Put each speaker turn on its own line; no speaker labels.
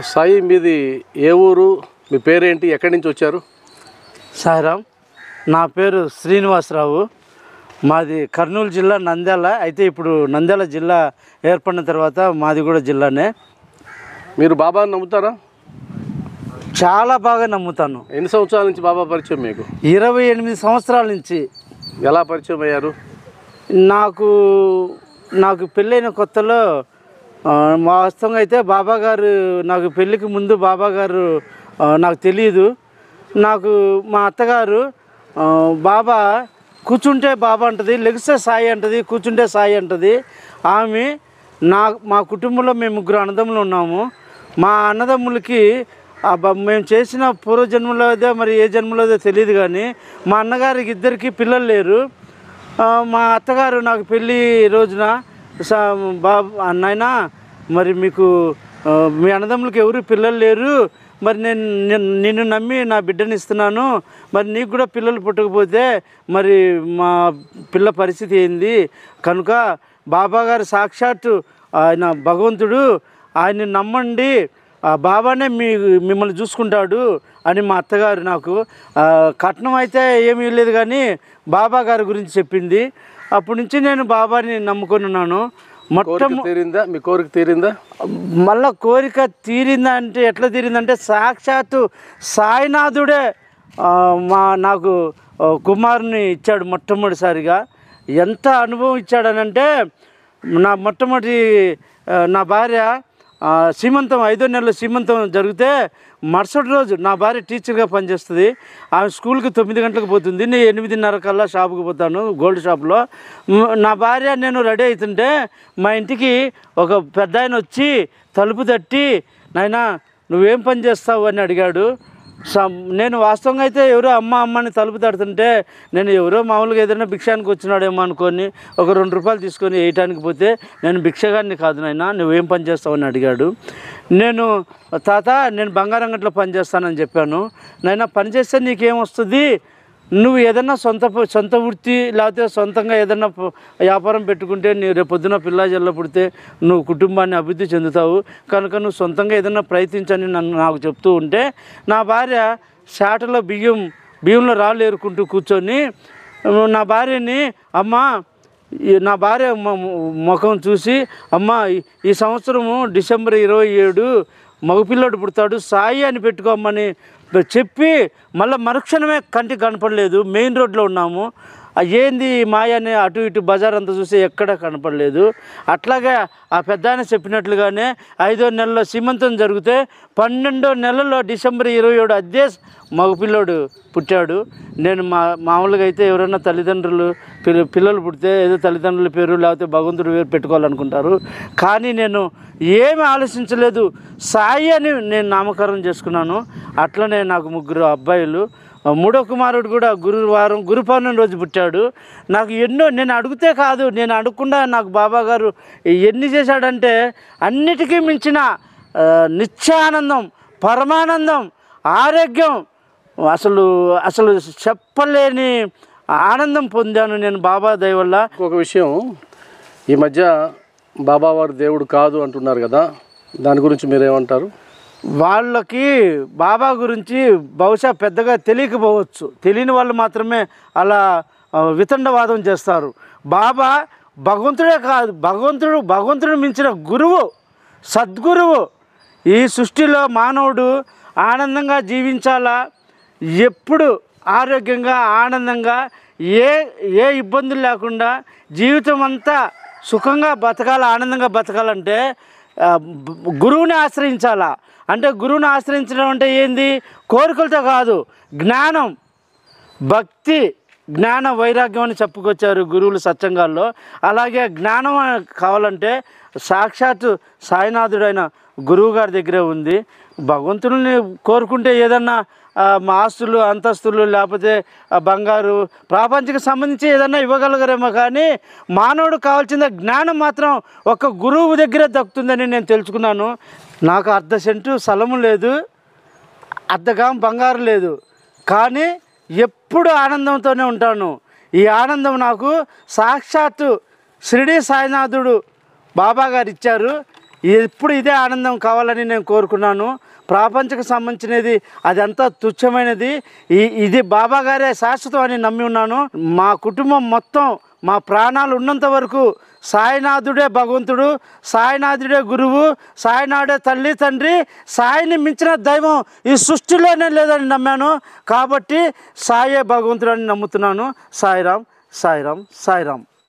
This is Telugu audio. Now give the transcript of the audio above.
సాయి, మీది ఏ ఊరు? మీ పేరేంటి? ఎక్కడి నుంచి వచ్చారు?
సాయిరామ్, నా పేరు శ్రీనివాసరావు. మాది కర్నూలు జిల్లా నంద్యాల. అయితే ఇప్పుడు నంద్యాల జిల్లా ఏర్పడిన తర్వాత మాది కూడా జిల్లానే.
మీరు బాబాని నమ్ముతారా?
చాలా బాగా నమ్ముతాను.
ఎన్ని సంవత్సరాల నుంచి బాబా పరిచయం మీకు?
28 సంవత్సరాల నుంచి.
ఎలా పరిచయం అయ్యారు?
నాకు పెళ్ళైన కొత్తలో వాస్తవంగా అయితే బాబా గారు, నాకు పెళ్ళికి ముందు బాబా గారు నాకు తెలియదు. నాకు మా అత్తగారు బాబా కూర్చుంటే బాబా అంటది, లెగిస్తే సాయి అంటది, కూర్చుంటే సాయి అంటది. ఆమె మా కుటుంబంలో మేము 3 అన్నదమ్ములు ఉన్నాము. మా అన్నదమ్ములకి మేము చేసిన పూర్వజన్మలోదే మరి ఏ జన్మలోదో తెలియదు, కానీ మా అన్నగారికి 2 పిల్లలు లేరు. మా అత్తగారు నాకు పెళ్ళి రోజున బాబు నాయనా, మరి మీకు మీ అన్నదమ్ములకి ఎవరు పిల్లలు లేరు, మరి నిన్ను నమ్మి నా బిడ్డని ఇస్తున్నాను, మరి నీకు కూడా పిల్లలు పుట్టకపోతే మరి మా పిల్ల పరిస్థితి ఏంది, కనుక బాబాగారు సాక్షాత్తు ఆయన భగవంతుడు, ఆయన్ని నమ్మండి, బాబానే మిమ్మల్ని చూసుకుంటాడు అని మా అత్తగారు నాకు కట్నం అయితే ఏమీ లేదు కానీ బాబా గారి గురించి చెప్పింది. అప్పటి నుంచి నేను బాబాని నమ్ముకొని ఉన్నాను.
తీరిందా? మీ కోరిక తీరిందా?
మళ్ళా కోరిక తీరిందా అంటే ఎట్లా తీరిందంటే సాక్షాత్తు సాయినాథుడే నాకు కుమారుని ఇచ్చాడు మొట్టమొదటిసారిగా. ఎంత అనుభవం ఇచ్చాడనంటే, నా భార్య సీమంతం 5వ నెలలో సీమంతం జరిగితే మరుసటి రోజు నా భార్య టీచర్గా పనిచేస్తుంది. ఆమె స్కూల్కి 9 గంటలకు పోతుంది, నేను 8:30 కల్లా షాపుకి పోతాను, గోల్డ్ షాప్లో. నా భార్య నేను రెడీ అవుతుంటే మా ఇంటికి ఒక పెద్ద ఆయన వచ్చి తలుపు తట్టి, నాయనా నువ్వేం పని చేస్తావు అని అడిగాడు. నేను వాస్తవంగా అయితే ఎవరో అమ్మని తలుపు తడుతుంటే నేను ఎవరో మామూలుగా ఏదైనా భిక్షానికి వచ్చినాడేమో అనుకొని ఒక 2 రూపాయలు తీసుకొని వేయటానికి పోతే, నేను భిక్షగాన్ని కాదు నాయనా, నువ్వేం పని చేస్తావని అడిగాడు. తాత నేను బంగారం అంగట్లో పని చేస్తానని చెప్పాను. నాయనా పని చేస్తే నీకేమొస్తుంది, నువ్వు ఏదన్నా సొంత వృత్తి లేకపోతే సొంతంగా ఏదన్నా వ్యాపారం పెట్టుకుంటే నీ రేపు పొద్దున పిల్లాజల్లో పుడితే నువ్వు కుటుంబాన్ని అభివృద్ధి చెందుతావు, కనుక నువ్వు సొంతంగా ఏదన్నా ప్రయత్నించని నాకు చెప్తూ ఉంటే, నా భార్య శాటలో బియ్యంలో రాళ్ళు ఏరుకుంటూ కూర్చొని నా భార్యని, నా భార్య ముఖం చూసి, ఈ సంవత్సరము డిసెంబర్ 27 మగపిల్లడు పుడతాడు, సాయి అని పెట్టుకోమని చెప్పి మళ్ళీ మరుక్షణమే కంటికి కనపడలేదు. మెయిన్ రోడ్లో ఉన్నాము. ఏంది మాయని అటు ఇటు బజార్ అంతా చూసి ఎక్కడ కనపడలేదు. అట్లాగే ఆ పెద్ద ఆయన చెప్పినట్లుగానే 5వ నెలలో సీమంతం జరిగితే 12వ నెలలో డిసెంబర్ 27 అదే మగపిల్లోడు పుట్టాడు. నేను మామూలుగా అయితే ఎవరైనా తల్లిదండ్రులు పిల్లలు పుడితే ఏదో తల్లిదండ్రుల పేరు లేకపోతే భగవంతుడి పేరు పెట్టుకోవాలనుకుంటారు, కానీ నేను ఏమి ఆలోచించలేదు, సాయి అని నేను నామకరణం చేసుకున్నాను. అట్లనే నాకు 3 అబ్బాయిలు. 3వ కుమారుడు కూడా గురు పౌర్ణమి రోజు పుట్టాడు. నాకు నేను అడిగితే కాదు, నేను అడగకుండా నాకు బాబా గారు ఎన్ని చేశాడంటే, అన్నిటికీ మించిన నిత్యానందం, పరమానందం, ఆరోగ్యం, అసలు చెప్పలేని ఆనందం పొందాను నేను బాబా దయ వల్ల.
ఒక విషయం, ఈ మధ్య బాబా వారు దేవుడు కాదు అంటున్నారు కదా, దాని గురించి మీరేమంటారు?
వాళ్ళకి బాబా గురించి బహుశా పెద్దగా తెలియకపోవచ్చు. తెలియని వాళ్ళు మాత్రమే అలా వితండవాదం చేస్తారు. బాబా భగవంతుడే కాదు, భగవంతుడు మించిన గురువు, సద్గురువు. ఈ సృష్టిలో మానవుడు ఆనందంగా జీవించాలా, ఎప్పుడు ఆరోగ్యంగా ఆనందంగా ఏ ఇబ్బందులు లేకుండా జీవితం అంతా సుఖంగా బతకాల, ఆనందంగా బతకాలంటే గురువుని ఆశ్రయించాలా. అంటే గురువుని ఆశ్రయించడం అంటే ఏంది? కోరికలతో కాదు, జ్ఞానం, భక్తి, జ్ఞాన వైరాగ్యం అని చెప్పుకొచ్చారు గురువులు సత్సంగాల్లో. అలాగే జ్ఞానం కావాలంటే సాక్షాత్తు సాయినాథుడైన గురువు గారి దగ్గరే ఉంది. భగవంతుని కోరుకుంటే ఏదన్నా ఆస్తులు, అంతస్తులు, లేకపోతే బంగారు, ప్రాపంచిక సంబంధించి ఏదన్నా ఇవ్వగలగరేమో, కానీ మానవుడు కావాల్సిన జ్ఞానం మాత్రం ఒక గురువు దగ్గరే దక్కుతుందని నేను తెలుసుకున్నాను. నాకు 1/2 సెంటు స్థలము లేదు, 1/2 గ్రాము బంగారు లేదు, కానీ ఎప్పుడు ఆనందంతోనే ఉంటాను. ఈ ఆనందం నాకు సాక్షాత్తు షిరిడి సాయినాథుడు బాబా గారు ఇచ్చారు. ఎప్పుడు ఇదే ఆనందం కావాలని నేను కోరుకున్నాను. ప్రాపంచకు సంబంధించినది అదంతా తుచ్చమైనది. ఇది బాబా గారే శాశ్వతం అని నమ్మి ఉన్నాను. మా కుటుంబం మొత్తం మా ప్రాణాలు ఉన్నంత వరకు సాయినాథుడే భగవంతుడు, సాయినాథుడే గురువు, సాయినాథుడే తల్లి తండ్రి, సాయిని మించిన దైవం ఈ సృష్టిలోనే లేదని నమ్మాను. కాబట్టి సాయే భగవంతుడు అని నమ్ముతున్నాను. సాయిరాం, సాయిరాం, సాయిరాం.